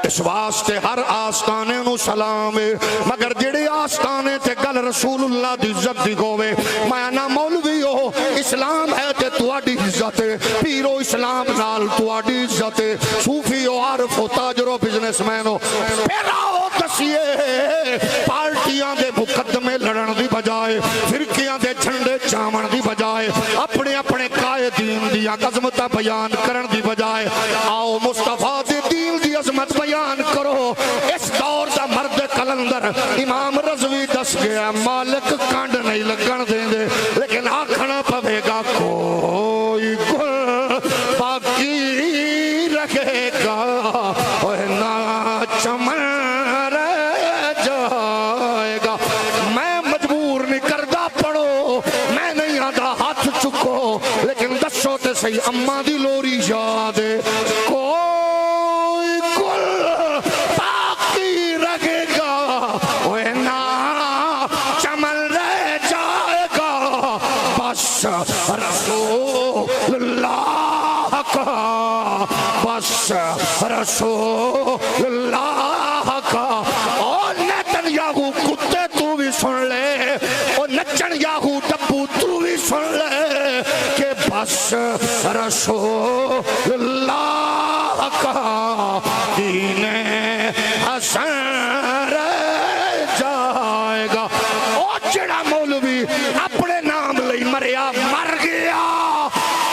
इस वास्ते हर आस्ताने नू सलाम है, मगर जेड़े आस्ताने ते गल रसूलुल्लाह दी इज्जत दी होवे, मैं ना मौलवी हो इस्लाम है ते तुहाडी इज्जत है, पीरो इस्लाम नाल तुहाडी इज्जत है, सूफी हो आरफ हो ताजरो बिजनेसमैन हो, फिर आओ दसिए पार्टियां दे मुकदमे लड़न दी बजाए, फिरकियां दे झंडे चावण दी बजाए, अपने अपने कायदीन दी अज़मत बयान करन दी बजाए आओ मुस्तफा दे दीन दी अज़मत बयान करो। इस दौर दा मर्द कलंदर इमाम रज़वी दस गया, मालिक कंड नहीं लगन देंदे, लेकिन आखना पवेगा कोई गुल बाकी रखेगा और ना चमन रह जाएगा। मैं मजबूर नहीं करदा पढ़ो, मैं नहीं आदा हाथ चुको, लेकिन दसो ते सही अम्मा दी लोरी याद है, कोई गुल बाकी रखेगा और ना चमन रह जाएगा। बस रसूलुल्लाह का, बस रसूलुल्लाह का। और नेतन्याहू कुत्ते तू भी सुन ले, और नचन याहू डब्बू तू भी सुन ले कि बस रसूलुल्लाह का दीने हसन रह जाएगा। और जेड़ा मौलवी अपने नाम लई मरिया मर गया,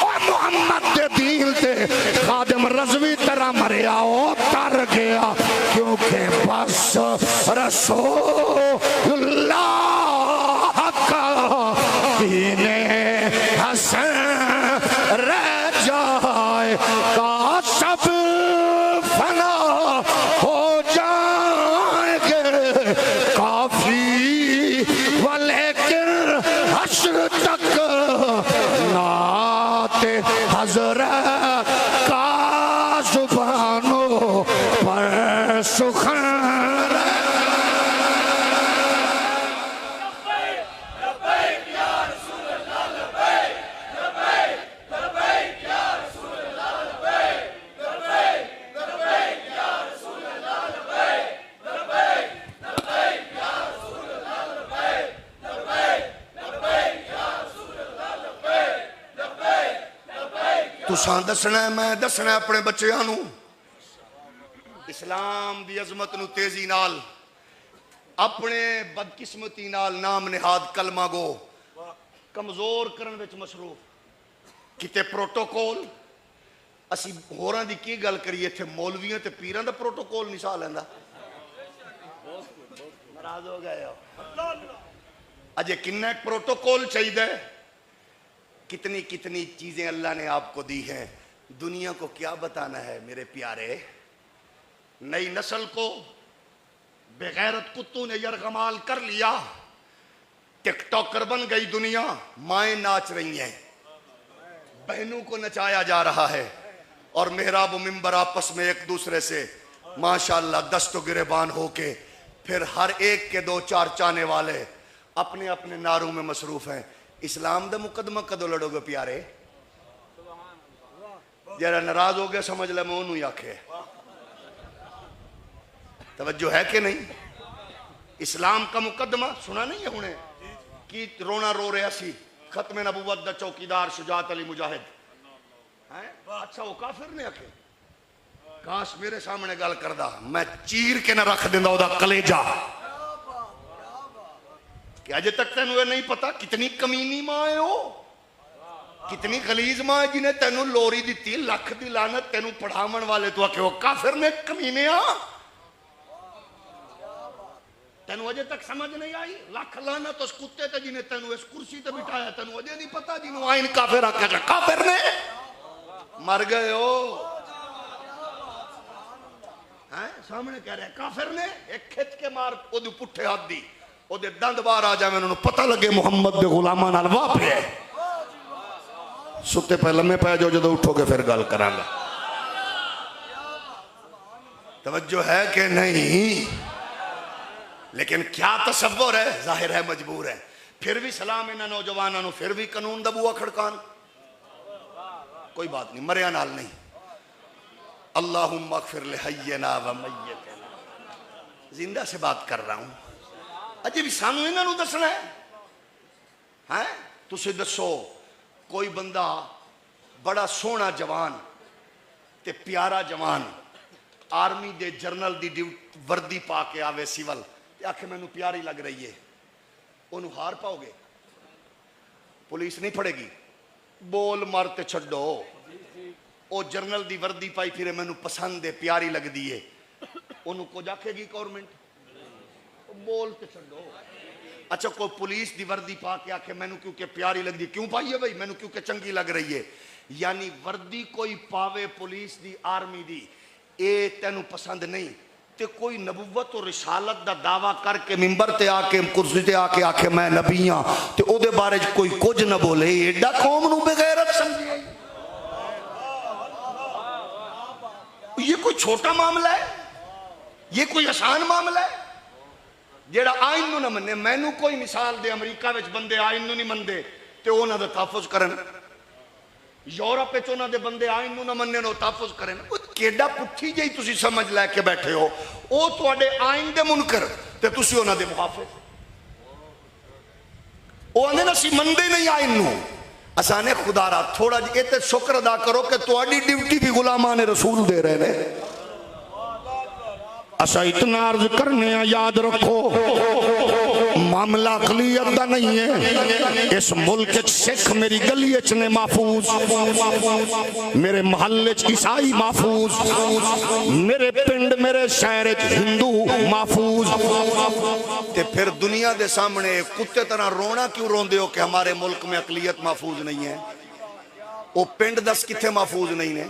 और मोहम्मद दे दीन ते खादिम रज़वी तरह मरिया ओ तर गया, क्योंकि बस रसूलुल्लाह का दीने हसन रह जाएगा। सब फना हो जाएंगे काफी वलेकिन हश्र तक नाते हज़रत का जुबानों पर सुखन। तुसां दसना है, मैं दसना अपने बच्चों नू इस्लाम दी अजमत नू तेजी नाल, अपने बदकिस्मती नाल नाम निहाद कलमा गो कमजोर करन विच मसरूफ। किते प्रोटोकॉल असी होरां दी की गल करिए, इत्थे मौलवियां ते पीरां दा प्रोटोकॉल नहीं सा लैंदा। नाराज हो गए हो अजे किन्ना प्रोटोकॉल चाहिए, कितनी कितनी चीजें अल्लाह ने आपको दी हैं। दुनिया को क्या बताना है मेरे प्यारे, नई नस्ल को बेगैरत कुत्तों ने यरगमाल कर लिया, टिकटॉकर बन गई दुनिया, माएँ नाच रही हैं, बहनों को नचाया जा रहा है, और मेहराब व मिंबर आपस में एक दूसरे से माशाअल्लाह दस्तो गिरेबान होके, फिर हर एक के दो चार चाहने वाले अपने अपने नारों में मसरूफ हैं। इस्लाम दा मुकदमा कदों लड़ोगे प्यारे? जरा नाराज हो गया समझ ले मैं उन्होंने आखे। तवज्जो है कि नहीं? इस्लाम का मुकदमा सुना नहीं है उन्हें कि रोना रो रहा सी खत्म नबूवत दा चौकीदार शुजात अली मुजाहिद है। अच्छा वो काफिर ने आखे, काश मेरे सामने गल करदा मैं चीर के ना रख देंदा ओदा कलेजा। कि अजे तक तेन नहीं पता कितनी कमीनी मां है वो, कितनी खलीज मां है जिन्हें तेन लोरी दी लख दी लानत तेन पढ़ावन वाले तो आखे काफिर ने कमीने आ। तेन अजे तक समझ नहीं आई लख लानत उस कुत्ते ते जिन्हें तेन इस कुर्सी ते बिठाया, तेन अजे नहीं पता जिन्हों आइन काफिर आख्या जा काफिर ने मर गए हो हैं। सामने कह रहे काफिर ने एक खिच के मार ओदे पुट्ठे हाथ दी, ओदे दंद बाहर आ जावे, उन्होंने पता लगे मुहम्मद दे गुलामां नाल वाह पे सुते पे लम्मे पै जाओ, जो उठोगे फिर गल करांगा। तवज्जो है कि नहीं? लेकिन क्या तसव्वुर है, जाहिर है मजबूर है। फिर भी सलाम इन्हां नौजवानों नूं, फिर भी कानून दा बूआ खड़कान। कोई बात नहीं, मरिया नाल नहीं। अल्लाहुम्मा अग़फ़िर लिहय्यिना व मय्यितना, जिंदा से बात कर रहा हूं। अजे भी सानू इन्हां नूं दसना है। तुसीं दसो कोई बंदा बड़ा सोहना जवान ते प्यारा जवान आर्मी दे जनरल दी वर्दी पा के आवे सिवल ते आखे मैनू प्यारी लग रही है, ओनू हार पाओगे? पुलिस नहीं फड़ेगी? बोल मर ते छड्डो, ओ जनरल दी वर्दी पाई फिरे मैनू पसंद है प्यारी लगदी है, ओनू कुछ आखेगी गवर्नमेंट? बोल ते छड्डो। अच्छा कोई पुलिस दी वर्दी पा के आखे मैनू क्योंकि प्यारी लगदी, क्यों पाई है भाई? मैनू क्योंकि चंगी लग रही है। यानी वर्दी कोई पावे पुलिस दी आर्मी दी, ए तेनू पसंद नहीं, ते कोई नबुव्वत और रिसालत दा दावा करके मिंबर ते आके कुर्सी ते आके आखे मैं नबी हां ते ओदे बारे च कोई कुछ ना बोले, एडा कौम नू बेगैरत समझे? ये कोई छोटा मामला है? ये कोई आसान मामला है? जेड़ा आइन नू ना मन्ने, मैनू कोई मिसाल दे अमरीका विच बंदे आइन नू नहीं मनदे ते उन्हां दा तहफ़्फ़ुज़ करन, यूरोप विच उन्हां दे बंदे आइन नू ना मन्ने नो तहफ़्फ़ुज़ करन। केडा पुट्ठी जही तुसीं समझ लैके बैठे हो, ओ तुहाडे आइन दे मुनकर ते तुसीं उन्हां दे मुहाफ़िज़। ओ आंदे ना असीं मनदे नहीं आइन नू, असां ने खुदारा थोड़ा जिहा ते शुक्र अदा करो कि तुहाडी ड्यूटी भी गुलामां ने रसूल दे रहे ने। असा इतना अर्ज करने याद रखो मामला अक़लियत दा नहीं है। इस मुल्क सिख मेरी गली च ने महफूज, मेरे महल्ले च ईसाई महफूज, मेरे पिंड मेरे शहर च हिंदू महफूज, ते फिर दुनिया के सामने कुत्ते तरह रोना क्यों रोंदे हो कि हमारे मुल्क में अक़लियत महफूज नहीं है? वो पिंड दस किथे महफूज नहीं ने?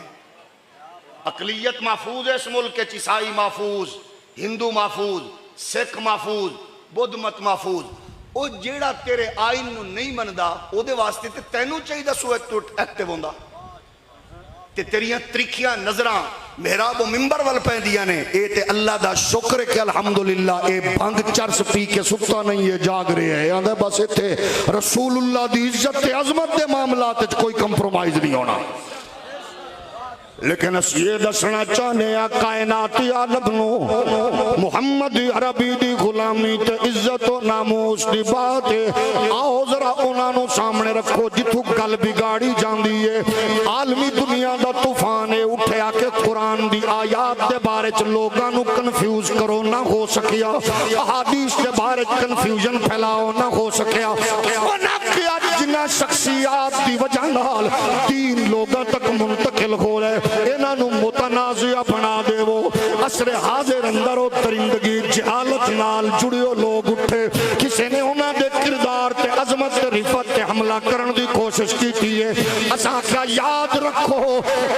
अक़लियत महफूज है इस मुल्क के, ईसाई महफूज, हिंदू महफूज, सिख महफूज, बुद्ध मत महफूज। वो जेड़ा तेरे आइन नू नहीं मनदा ओदे वास्ते ते तैनू चाहिए सो एक्टिव होंदा, ते तेरियां त्रिखियां नजरां मेहराब मिंबर वल पैंदियां ने। ए ते अल्लाह दा शुक्र है कि अल्हम्दुलिल्लाह ए भंग चरस पी के सुता नहीं है, जाग रहा है। आंदा बस इत्थे रसूलुल्लाह दी इज्जत ते अजमत दे मामलात च कोई कंप्रोमाइज नहीं होना। लेकिन अस ये दसना चाहने कायनाती आलम नू मुहम्मद अरबी दी गुलामी ते इज्जत नामूस दी बात है। आओ जरा उन्होंने सामने रखो जिथों गल बिगाड़ी जाती है। आलमी दुनिया का तूफान है उठे आके कुरान दी आयात के बारे च लोगों को कन्फ्यूज करो ना हो सकिया, अहादीस के बारे च कन्फ्यूजन फैलाओ ना हो सकिया। जिन्ना शख्सियात की वजह नाल दीन लोगों तक मुंतकिल हो रहे, इन्हों मुतनाज़िया बना देवो। असरे हाजिर अंदर वो दरिंदगी जहालत नाल जुड़ियो लोग उठे, किसी ने उन्होंने किरदार ते अजमत ते रिफत ते हमला करने की कोशिश की है। असा क्या याद रखो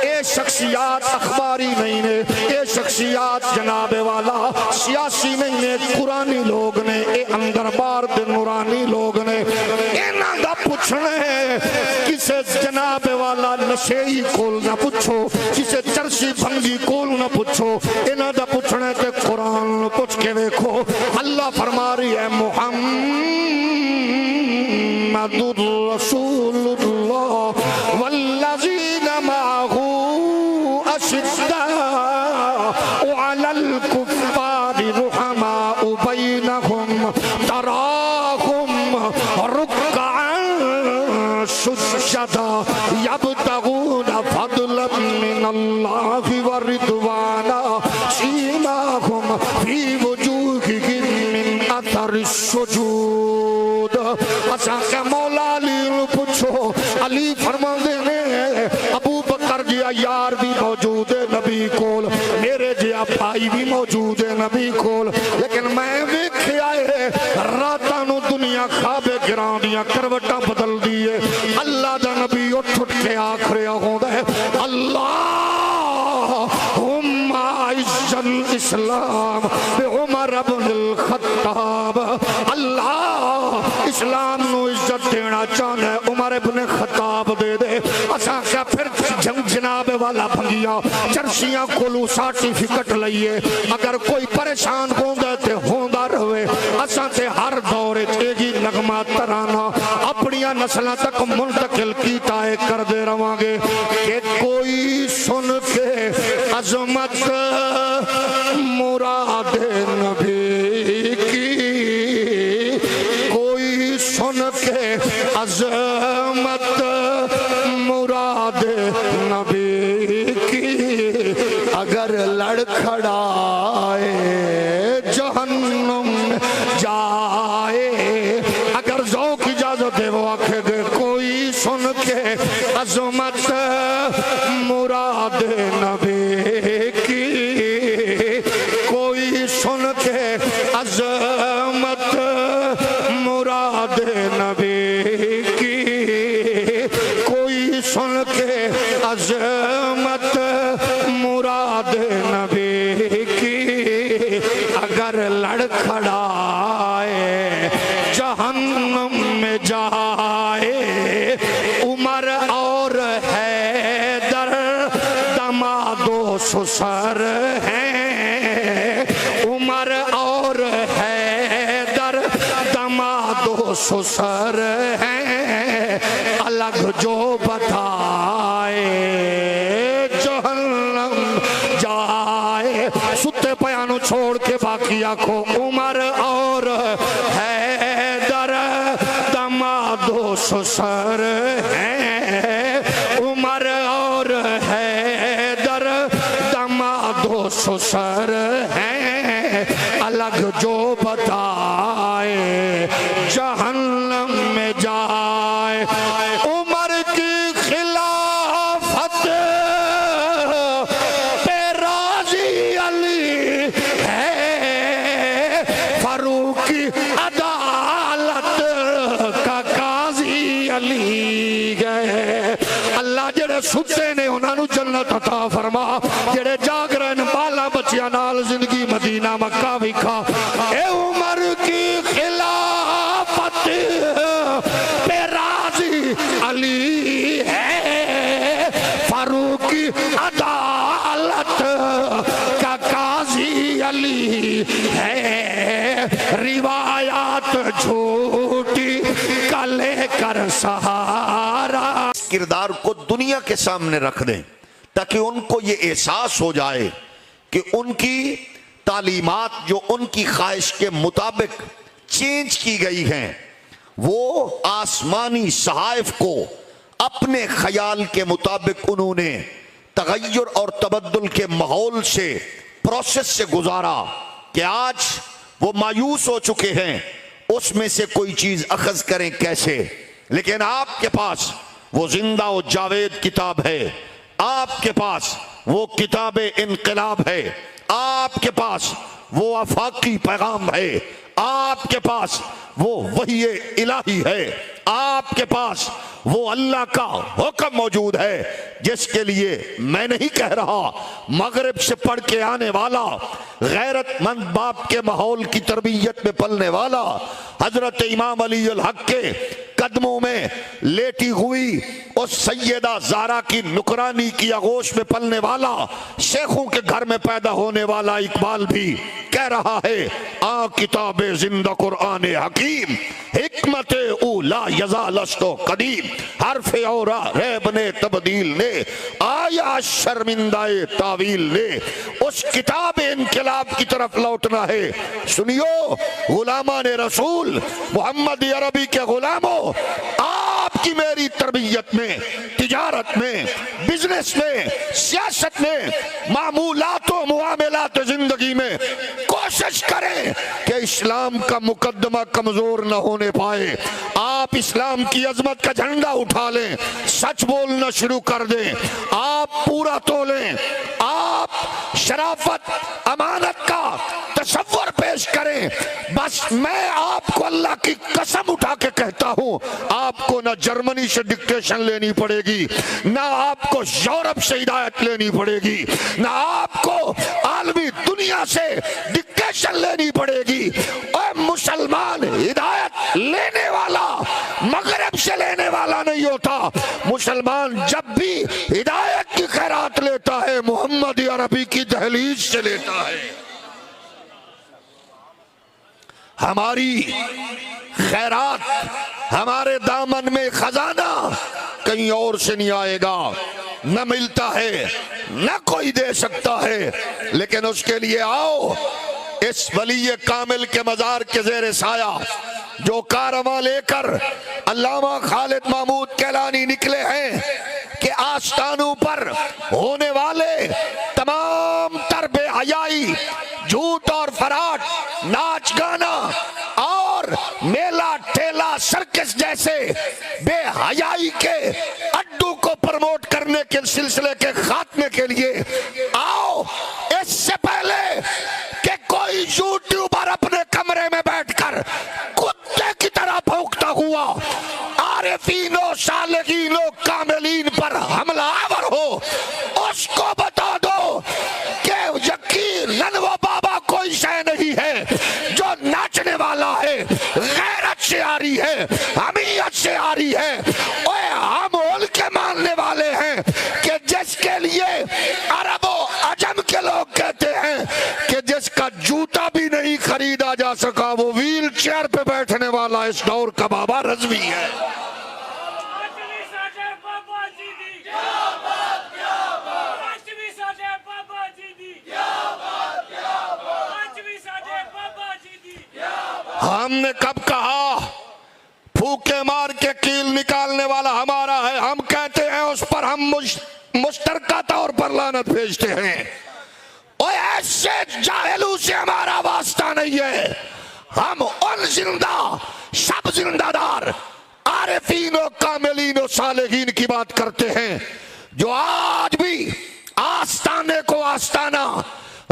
ये शख्सियात अखबारी नहीं ने, ये शख्सियात जनाबे वाला सियासी नहीं ने, कुरानी लोग ने, ये अंदर बार दे नूरानी लोग ने। इन्हां दा पुछना है किसे जनाबे वाला नशेई कोल ना पुछो, किसे चरसी भंगी कोल ना पूछो, इन्हां दा पुछना ते कुरान पूछ के देखो। अल्लाह फरमा रही है मुहम्मदुर रसूलुल्लाह वल्लज़ीना माहू अशिद्दाउ अलल कुफ्फारि रुहमाउ बैनहुम तराहुम रुक्अन सुज्जदा यब्तगूना फदलन मिनल्लाहि व रिदवाना सीमाहुम फी वजूहिहिम मिन अथरिस सुजूद। असा के मौला अली पूछो, अली फरमाते ने अबू बकर जिया यार भी मौजूद है नबी कोल, मेरे जिया भाई भी मौजूद है नबी कोल, लेकिन मैं वेख्या है रातां नूं दुनिया खाबे गिरां दियां करवटां बदल दी है। अल्लाह दा नबी उठ उठ के आख रहा होंदा है अल्लाहुम्मा इज्जल इस्लाम बे उमर इब्नुल खत्ताब। अल्लाह इस्लाम नू इज्जत देना चाहना है, उमर इब्ने खत्ताब दे दे। असा क्या फिर जनाबे वाला भंगिया चरसियां कोलू सर्टिफिकेट लईए, अगर कोई परेशान होंदा ते होंदा रहे। असा ते हर दौर च नगमा तराना अपनिया नस्लों तक मुंतकिल कीता है करते रवांगे कि कोई सुन के अजमत मुराद नबी की, कोई सुन के अजमत मुराद नबी की, अगर लड़खड़ाए जहन्नुम जाए, अगर ज़ौक़ इजाज़त दे वो आखे दे, कोई सुन के अजमत मुराद नबी की, कोई सुन के अजमत मुराद नबी की, कोई सुन के अजमत मुराद नबी की, अगर लड़खड़ाए जहन्नुम में जाए, उमर और हैदर दमादो ससुर हैं, उमर और हैदर दमादो ससुर हैं, अलग जो बताए जहन्नम जाए। सुते पयानु छोड़ के बाकी आखो, उमर और हैदर दमादो ससुर हैं, उमर और हैदर दमादो ससुर हैं, अलग जो बताए जहन्नम में जाए। उमर की खिलाफत पे राजी अली है, फारूक की अदालत का काजी अली गए। अल्लाह जेड़े सुते ने उन्होंने जन्नत अता फरमा, जेड़े जाग रहे ने बाला बच्चियां नाल जिंदगी मदीना मक्का विखा। ए उमर की खिलाफत पे राजी अली है, फारूक की अदालत का काजी अली है, रिवायात झूठी का लेकर सहारा। किरदार को दुनिया के सामने रख दें ताकि उनको ये एहसास हो जाए कि उनकी तालीमात जो उनकी ख्वाहिश के मुताबिक चेंज की गई हैं, वो आसमानी सहाइफ को अपने ख्याल के मुताबिक उन्होंने तगय्युर और तबद्दुल के माहौल से, प्रोसेस से गुजारा कि आज वो मायूस हो चुके हैं, उसमें से कोई चीज अखज करें कैसे। लेकिन आपके पास वो जिंदा और जावेद किताब है, आपके पास वो किताब इनकलाब है, आपके पास वो आफाकी पैगाम है, आपके पास वो वही इलाही है, आपके पास वो अल्लाह का हुक्म मौजूद है, जिसके लिए मैं नहीं कह रहा, मगरिब से पढ़ के आने वाला, गैरतमंद बाप के माहौल की तरबियत में पलने वाला, हजरत इमाम अली अल हक के कदमों में लेटी हुई उस सैयदा ज़ारा की नुकरानी की आगोश में पलने वाला, शेखों के घर में पैदा होने वाला इकबाल भी कह रहा है, आ किताब जिंदा कुरान हकीम, हिकमत उला यजालस्तो कदीम, हरफ औरा रैब ने तब्दील ने, आया शर्मिंदाए तावील ने। उस किताब इनकलाब की तरफ लौटना है। सुनियो गुलामा ने रसूल, मोहम्मद अरबी के गुलामों, आपकी मेरी तरबियत में, तिजारत में, बिजनेस में, सियासत में, मामूलात और मुआमलात जिंदगी में कोशिश करें कि इस्लाम का मुकदमा कमजोर न होने पाए। आप इस्लाम की अजमत का झंडा उठा लें, सच बोलना शुरू कर दें, आप पूरा तोलें, आप शराफत अमानत का तसव्वुर पेश करें। बस मैं आपको अल्लाह की कसम उठा के कहता हूं, आपको ना जर्मनी से डिक्टेशन लेनी पड़ेगी, ना आपको यूरोप से हिदायत लेनी पड़ेगी, ना आपको आलमी दुनिया से डिक्टेशन लेनी पड़ेगी। और मुसलमान हिदायत लेने वाला मगरिब से लेने वाला नहीं होता। मुसलमान जब भी हिदायत की खैरात लेता है, मोहम्मद अरबी की दहलीज से लेता है। हमारी खैरात, हमारे दामन में खजाना कहीं और से नहीं आएगा, न मिलता है न कोई दे सकता है, लेकिन उसके लिए आओ इस वली कामिल के मजार के जेर साया जो कारवां लेकर अल्लामा खालिद महमूद कैलानी निकले हैं कि आस्थानों पर होने वाले तमाम तर बेहयाई, झूठ और फराड, नाच गाना और मेला ठेला सर्कस जैसे बेहयाई के अड्डू को प्रमोट करने के सिलसिले के खात्मे के लिए आओ। इससे पहले कि कोई यूट्यूबर अपने कमरे में बैठकर कुत्ते की तरह भौंकता हुआ आरिफीनों, सालिहीनों, कामिलीन पर हमलावर हो, उसको बता दो कि यकीनन वो बाबा कोई शय नहीं है जो नाचने वाला है, गैरत से आ रही है, हमीयत से आ रही है। ओए हम उनके मानने वाले हैं कि जिसके लिए अरबों अजम के लोग कहते हैं कि जिसका जूता भी नहीं खरीदा जा सका वो व्हील चेयर पे बैठने वाला इस दौर का बाबा रज़वी है। हमने कब कहा फूके मार के कील निकालने वाला हमारा है? हम कहते हैं उस पर हम मुश्तरका तौर पर लानत भेजते हैं। और ऐसे जाहिलू से हमारा वास्ता नहीं है। हम उन जिंदा सब जिंदादार आरिफीनों, कामिलीनों, सालिहीन की बात करते हैं जो आज भी आस्ताने को आस्ताना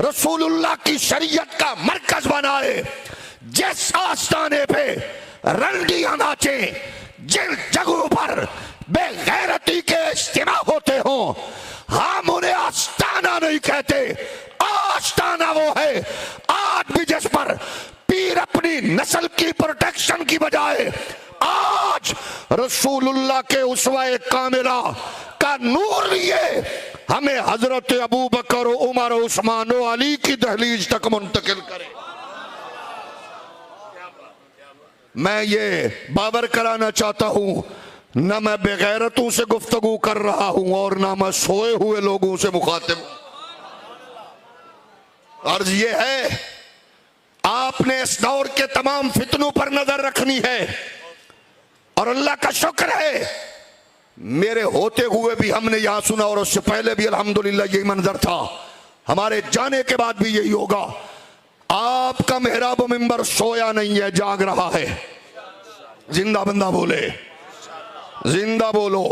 रसूलुल्लाह की शरीयत का मरकज बनाए। जिस आस्ताने पे रंडियां नाचे, जिन जगहों पर बेगैरती के इज्तिमा होते हो, हम उन्हें आस्ताना नहीं कहते। आस्ताना वो है आज भी जिस पर पीर अपनी नस्ल की प्रोटेक्शन की बजाय आज रसूलुल्लाह के उसवाए कामिला का नूर लिए हमें हजरत अबू बकर, उमर, उस्मान, अली की दहलीज तक मुंतकिल करे। मैं ये बावर कराना चाहता हूं, न मैं बेगैरतों से गुफ्तगू कर रहा हूं और ना मैं सोए हुए लोगों से मुखातिब हूं। अर्ज ये है, आपने इस दौर के तमाम फितनों पर नजर रखनी है और अल्लाह का शुक्र है मेरे होते हुए भी हमने यहां सुना और उससे पहले भी अल्हम्दुलिल्लाह यही मंजर था, हमारे जाने के बाद भी यही होगा। आपका मेहराब मिंबर सोया नहीं है, जाग रहा है। जिंदा बंदा बोले, जिंदा बोलो,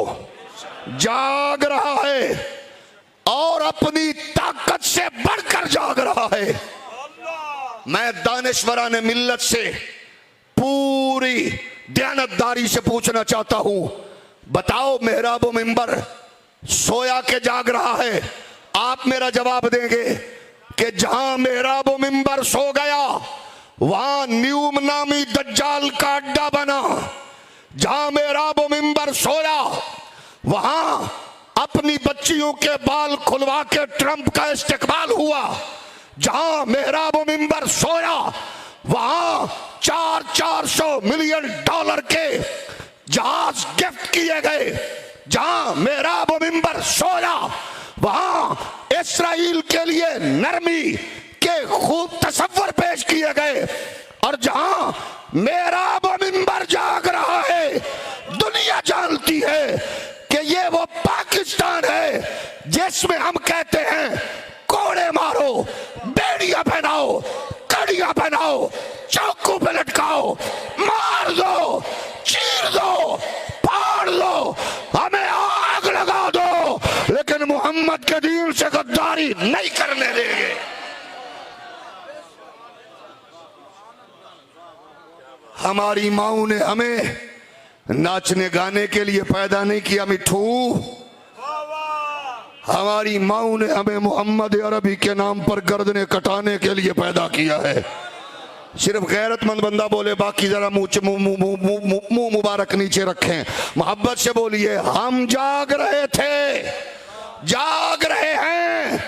जाग रहा है और अपनी ताकत से बढ़कर जाग रहा है। मैं दानिशवराने मिल्लत से पूरी दयानतदारी से पूछना चाहता हूं, बताओ मेहराब मिंबर सोया के जाग रहा है? आप मेरा जवाब देंगे कि जहां मेहराब मिंबर सो गया वहां न्यूम नामी दज्जाल का अड्डा बना। जहां मेहराब मिंबर सोया वहां अपनी बच्चियों के बाल खुलवा के ट्रंप का इस्तेकबाल हुआ। जहां मेहराब मिंबर सोया वहां 400 मिलियन डॉलर के जहाज गिफ्ट किए गए। जहां मेहराब मिंबर सोया वहां इस्राइल के लिए नरमी के खूब तस्वर पेश किए गए। और जहां मेहराब मिंबर जाग रहा है, दुनिया जानती है कि ये वो पाकिस्तान है जिसमें हम कहते हैं कोड़े मारो, बेड़ियां पहनाओ, कड़ियां पहनाओ, चाकू पे लटकाओ, मार दो, चीर दो, फाड़ दो, हमें आग लगा दो, लेकिन मोहम्मद के दीन से गद्दारी नहीं करने देंगे। हमारी माओ ने हमें नाचने गाने के लिए पैदा नहीं किया मिठू। हमारी माओ ने हमें मोहम्मद अरबी के नाम पर गर्दनें कटाने के लिए पैदा किया है। सिर्फ गैरतमंद बंदा बोले, बाकी जरा मुंह मुबारक नीचे रखें, मोहब्बत से बोलिए। हम जाग रहे थे, जाग रहे हैं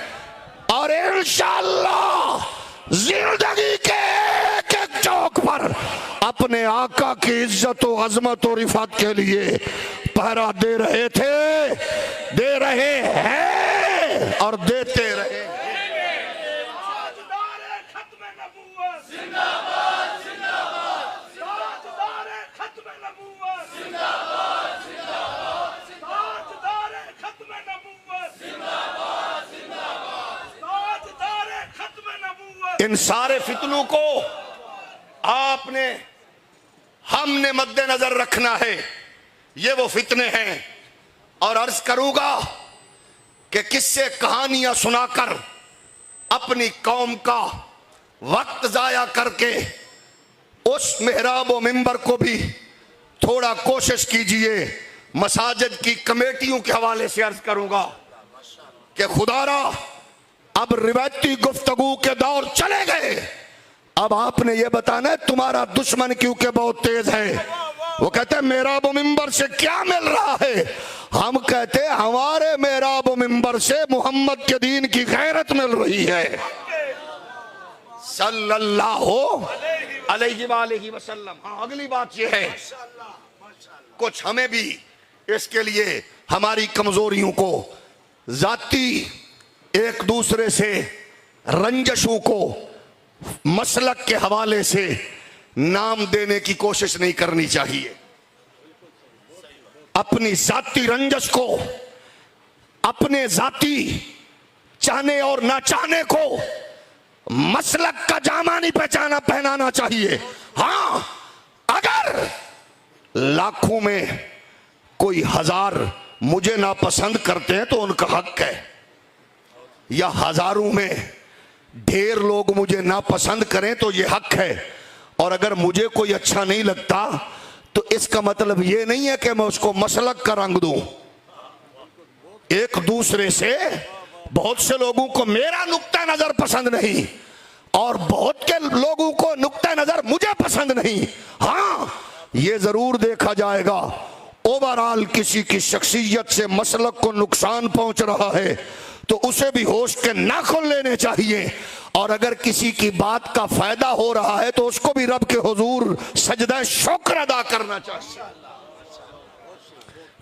और इंशाअल्लाह जिंदगी के एक एक चौक पर अपने आका की इज्जत और अजमत और रिफात के लिए पहरा दे रहे थे। दे रहे हैं और देते रहे। इन सारे फितनों को आपने हमने मद्देनजर रखना है। ये वो फितने हैं। और अर्ज करूंगा कि किससे कहानियां सुनाकर अपनी कौम का वक्त जाया करके उस मेहराब व मिंबर को भी थोड़ा कोशिश कीजिए। मसाजिद की कमेटियों के हवाले से अर्ज करूंगा कि खुदारा अब रिवायती गुफ्तगू के दौर चले गए। अब आपने ये बताना है तुम्हारा दुश्मन क्योंकि बहुत तेज है। वो कहते हैं मेहराब मिंबर से क्या मिल रहा है? हम कहते हैं हमारे मेहराब मिंबर से मोहम्मद के दीन की गैरत मिल रही है सल्लल्लाहु अलैहि वसल्लम। हाँ, अगली बात यह है कुछ हमें भी इसके लिए हमारी कमजोरियों को, जाती एक दूसरे से रंजशों को मसलक के हवाले से नाम देने की कोशिश नहीं करनी चाहिए। अपनी जाती रंजश को, अपने जाती चाहने और ना चाहने को मसलक का जामा नहीं पहनाना चाहिए। हां, अगर लाखों में कोई हजार मुझे नापसंद करते हैं तो उनका हक है, या हजारों में ढेर लोग मुझे नापसंद करें तो ये हक है। और अगर मुझे कोई अच्छा नहीं लगता तो इसका मतलब ये नहीं है कि मैं उसको मसलक का रंग दूं। एक दूसरे से बहुत से लोगों को मेरा नुक्ता नजर पसंद नहीं और बहुत के लोगों को नुक्ता नजर मुझे पसंद नहीं। हां, ये जरूर देखा जाएगा ओवरऑल किसी की शख्सियत से मसलक को नुकसान पहुंच रहा है तो उसे भी होश के नाखुन लेने चाहिए। और अगर किसी की बात का फायदा हो रहा है तो उसको भी रब के हुजूर सजदा शुक्र अदा करना चाहिए।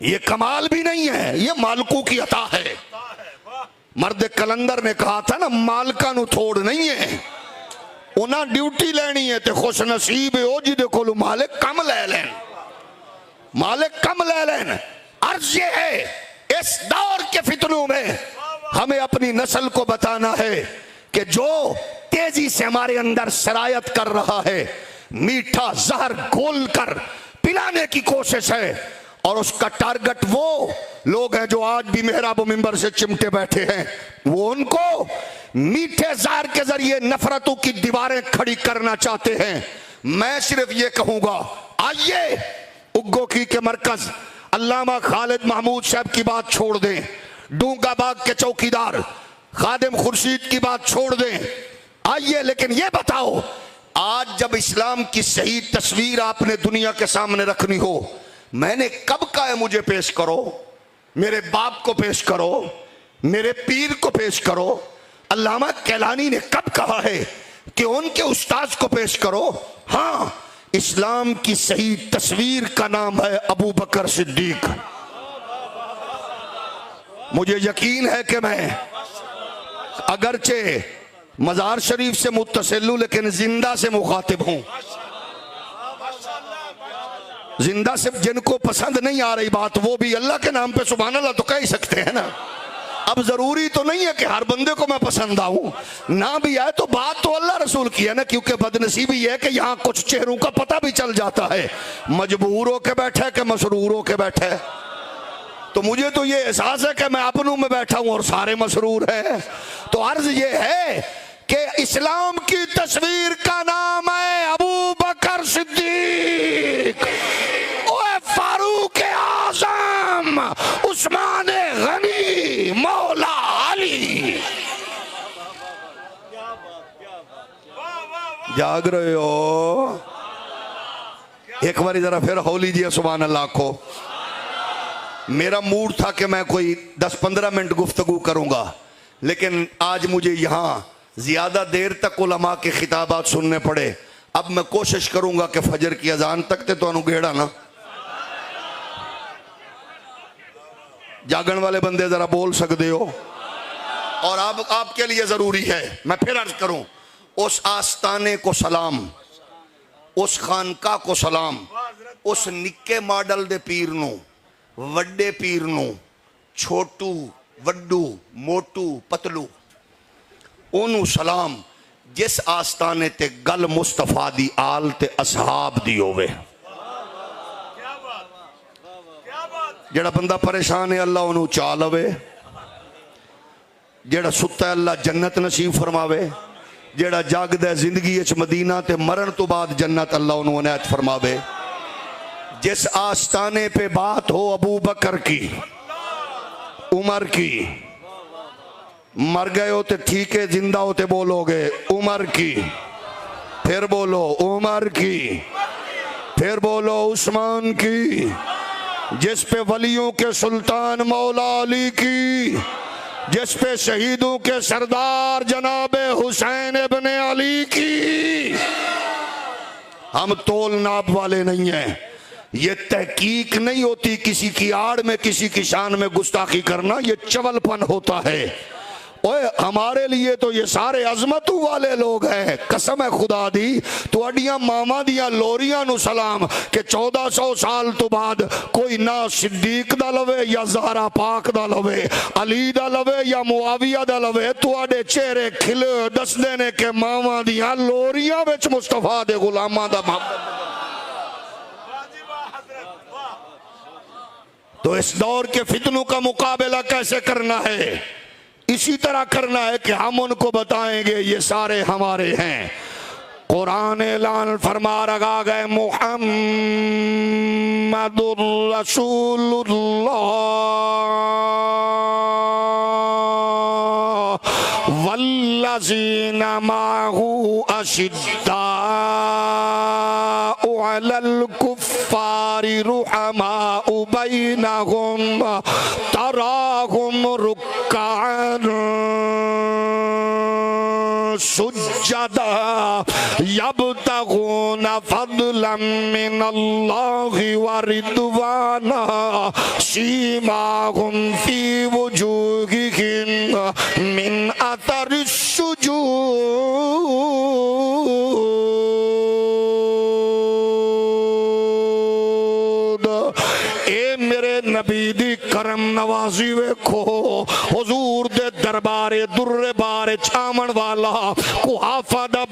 ये कमाल भी नहीं है, ये मालकों की अता है। मर्द कलंदर ने कहा था ना, मालका नु थोड़ नहीं है, उन्हें ड्यूटी लेनी है तो खुश नसीब हो जिदे कोल मालिक कम ले लेन, मालिक कम ले लेन। अर्ज ये है इस दौर के फितनों में हमें अपनी नस्ल को बताना है कि जो तेजी से हमारे अंदर सरायत कर रहा है, मीठा जहर घोल कर पिलाने की कोशिश है। और उसका टारगेट वो लोग हैं जो आज भी मेहराब मिंबर से चिमटे बैठे हैं। वो उनको मीठे जहर के जरिए नफरतों की दीवारें खड़ी करना चाहते हैं। मैं सिर्फ ये कहूंगा, आइए उग्गो की के मरकज अल्लामा खालिद महमूद साहब की बात छोड़ दें, डूंगा बाग के चौकीदार खादिम खुर्शीद की बात छोड़ दें। आइए, लेकिन ये बताओ, आज जब इस्लाम की सही तस्वीर आपने दुनिया के सामने रखनी हो, मैंने कब कहा है मुझे पेश करो, मेरे बाप को पेश करो, मेरे पीर को पेश करो? अल्लामा कैलानी ने कब कहा है कि उनके उस्ताद को पेश करो? हां, इस्लाम की सही तस्वीर का नाम है अबू बकर सिद्दीक। मुझे यकीन है कि मैं अगरचे मजार शरीफ से मुत्तसिल हूं लेकिन जिंदा से मुखातिब हूं। जिंदा से जिनको पसंद नहीं आ रही बात, वो भी अल्लाह के नाम पे सुभान अल्लाह तो कह ही सकते हैं ना। अब जरूरी तो नहीं है कि हर बंदे को मैं पसंद आऊं, ना भी आए तो बात तो अल्लाह रसूल की है ना। क्योंकि बदनसीबी है कि यहाँ कुछ चेहरों का पता भी चल जाता है, मजबूर होके बैठे के मसरूर होके बैठे। तो मुझे तो ये एहसास है कि मैं अपनों में बैठा हूं और सारे मसरूर हैं। तो अर्ज ये है कि इस्लाम की तस्वीर का नाम है अबू बकर सिद्दीक, ओए फारूक आजम, उस्मान गनी, मौला अली। जाग रहे हो? एक बार जरा फिर हो लीजिए सुभान अल्लाह को। मेरा मूड था कि मैं कोई 10-15 मिनट गुफ्तगू करूंगा, लेकिन आज मुझे यहाँ ज्यादा देर तक उलमा के खिताबात सुनने पड़े। अब मैं कोशिश करूंगा कि फजर की अजान तक ते तो अनुगेड़ा ना जागण वाले बंदे जरा बोल सकते हो। और अब आपके लिए जरूरी है मैं फिर अर्ज करूं, उस आस्ताने को सलाम, उस खानका को सलाम, उस निक्के मॉडल दे पीर नू, वड्डे पीर नू, छोटू वड्डू मोटू पतलू, ओनू सलाम जिस आस्ताने ते गल मुस्तफा दी आल ते असहाब दी होवे। जेड़ा बंदा परेशान है अल्लाह ओनू चा लवे, जेड़ा सुत्ता है अल्लाह जन्नत नसीब फरमावे, जेड़ा जागदा है जिंदगी च मदीना ते मरण तो बाद जन्नत अल्लाह ओनू अनायत फरमावे। जिस आस्ताने पे बात हो अबू बकर की, उमर की, मर गए हो तो ठीक है, जिंदा होते बोलोगे उमर की, फिर बोलो उमर की, फिर बोलो उस्मान की, जिस पे वलियों के सुल्तान मौला अली की, जिस पे शहीदों के सरदार जनाबे हुसैन इब्ने अली की। हम तोल नाप वाले नहीं हैं, ये तहकीक नहीं होती किसी की आड़ में किसी की शान में गुस्ताखी करना, ये चवलपन होता है। ओए हमारे लिए तो ये सारे अजमतों वाले लोग हैं, कसम है खुदा दी तुहाडियां मामा दियां लोरियां नु सलाम कि 1400 साल तो बाद कोई ना सिद्दीक दा लवे या ज़हरा पाक दा लवे, अली दा लवे या मुआविया दा लवे, तुहाडे चेहरे खिले दसदे ने कि मामा दियां लोरियां विच मुस्तफा दे गुलामां दा मोहब्बत। तो इस दौर के फितनों का मुकाबला कैसे करना है? इसी तरह करना है कि हम उनको बताएंगे ये सारे हमारे हैं। कुरान ऐलान फरमा रखा गए मुहम्मदुर रसूलुल्लाह वल्लज़ीना माहू अशिद्दाउ अलल कुफ्फारि रुहमाउ बैनहुम तराहुम रुक्कान सुज्जदा यब्तगूना फदलन मिनल्लाहि व रिदवाना सीमाहुम फी वजूहिहिम मिन अथरिस सुजूद। ए मेरे नबी दी करम नवाजी वेखो, हुजूर दे दरबारे दुर्रे बारे छावण वाला कुहाफा दा